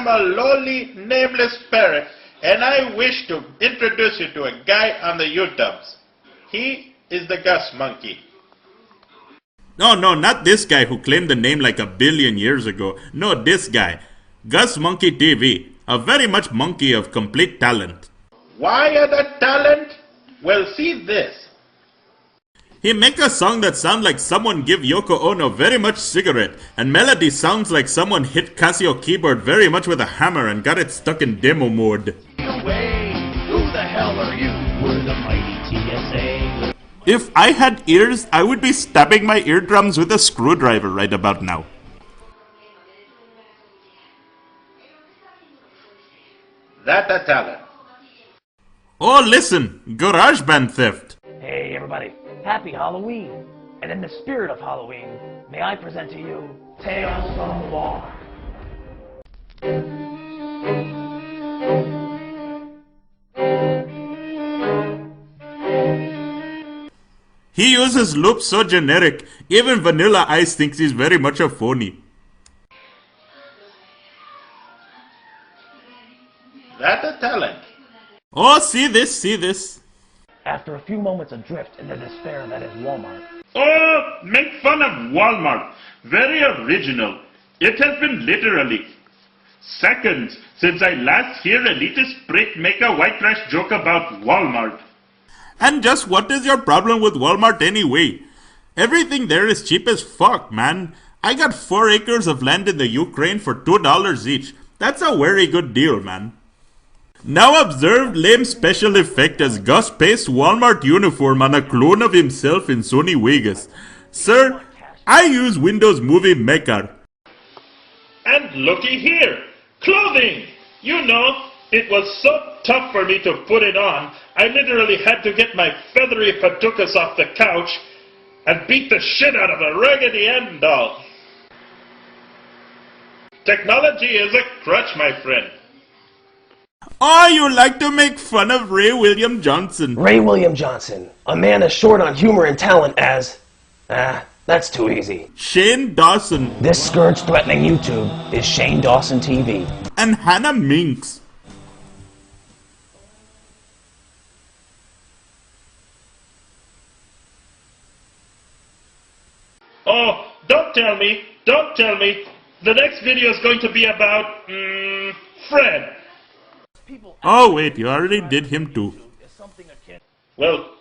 am a lowly, nameless parrot, and I wish to introduce you to a guy on the YouTubes. He is the Gus Monkey. No, not this guy who claimed the name like 1 billion years ago. No, this guy. Gus Monkey TV. A very much monkey of complete talent. Why are the talent? Well, see this. He make a song that sound like someone give Yoko Ono very much cigarette, and melody sounds like someone hit Casio keyboard very much with a hammer and got it stuck in demo mode. Who the hell are you? We're the mighty TSA. If I had ears, I would be stabbing my eardrums with a screwdriver right about now. That a talent. Oh, listen, GarageBand theft. Hey, everybody. Happy Halloween. And in the spirit of Halloween, may I present to you Tales from the War. He uses loops so generic, even Vanilla Ice thinks he's very much a phony. That a talent. Oh, see this. After a few moments adrift in the despair that is Walmart. Oh, make fun of Walmart. Very original. It has been literally seconds since I last hear elitist prick make a white trash joke about Walmart. And just what is your problem with Walmart anyway? Everything there is cheap as fuck, man. I got 4 acres of land in the Ukraine for $2 each. That's a very good deal, man. Now observe lame special effect as Gus pastes Walmart uniform on a clone of himself in Sony Vegas. Sir, I use Windows Movie Maker. And looky here, clothing! You know, it was so tough for me to put it on, I literally had to get my feathery patukas off the couch and beat the shit out of a Raggedy Ann doll. Technology is a crutch, my friend. Oh, you like to make fun of Ray William Johnson. Ray William Johnson, a man as short on humor and talent as... that's too easy. Shane Dawson. This scourge threatening YouTube is Shane Dawson TV. And Hannah Minks. Oh, don't tell me. The next video is going to be about, Fred. Oh wait, you already did him too. Well,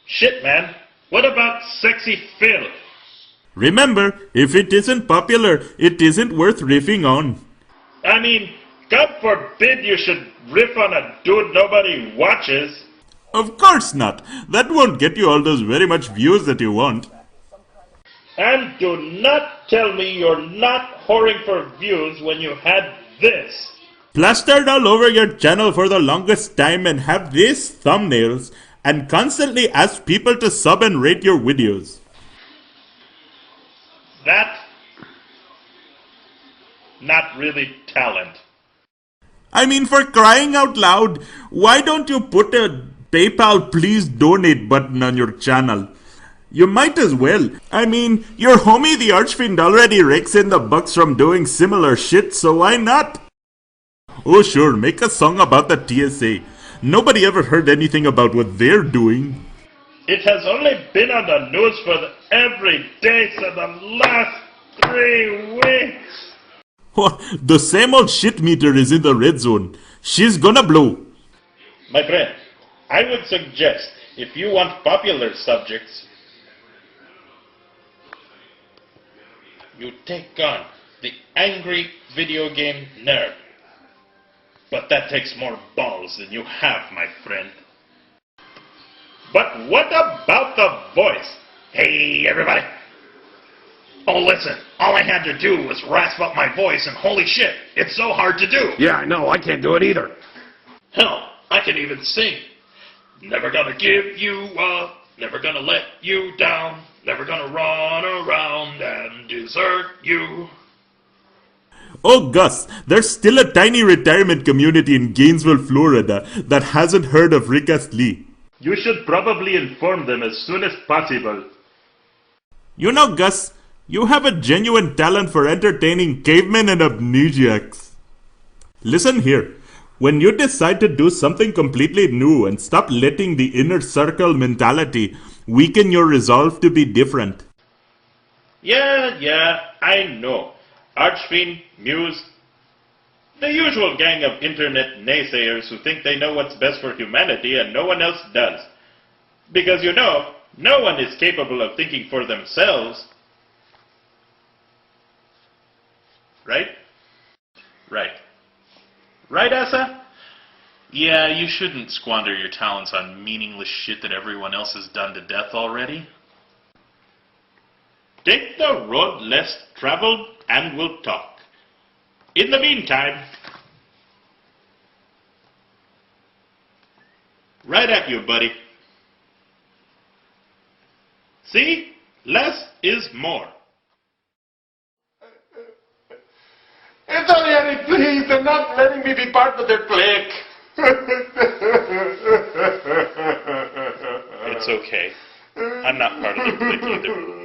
shit, man. What about Sexy Phil? Remember, if it isn't popular, it isn't worth riffing on. I mean, God forbid you should riff on a dude nobody watches. Of course not. That won't get you all those very much views that you want. And do not tell me you're not whoring for views when you had this. Plastered all over your channel for the longest time and have these thumbnails and constantly ask people to sub and rate your videos. That... not really talent. I mean, for crying out loud, why don't you put a PayPal please donate button on your channel? You might as well. I mean, your homie the Archfiend already rakes in the bucks from doing similar shit, so why not? Oh sure, make a song about the TSA. Nobody ever heard anything about what they're doing. It has only been on the news for every day for the last 3 weeks. Oh, the same old shit meter is in the red zone. She's gonna blow. My friend, I would suggest, if you want popular subjects, you take on the angry video game nerd. But that takes more balls than you have, my friend. But what about the voice? Hey, everybody. Oh, listen, all I had to do was rasp up my voice, and holy shit, it's so hard to do. Yeah, I know, I can't do it either. Hell, I can even sing. Never gonna give you up, never gonna let you down, never gonna run around and desert you. Oh Gus, there's still a tiny retirement community in Gainesville, Florida that hasn't heard of Rick Astley. You should probably inform them as soon as possible. You know Gus, you have a genuine talent for entertaining cavemen and amnesiacs. Listen here. When you decide to do something completely new and stop letting the inner circle mentality weaken your resolve to be different. Yeah, I know. Archfiend, Muse, the usual gang of internet naysayers who think they know what's best for humanity and no one else does. Because no one is capable of thinking for themselves. Right? Right, Asa? Yeah, you shouldn't squander your talents on meaningless shit that everyone else has done to death already. Take the road less traveled and we'll talk. In the meantime, right at you, buddy. See? Less is more. Asalieri, please, they're not letting me be part of their clique. It's okay. I'm not part of the clique either.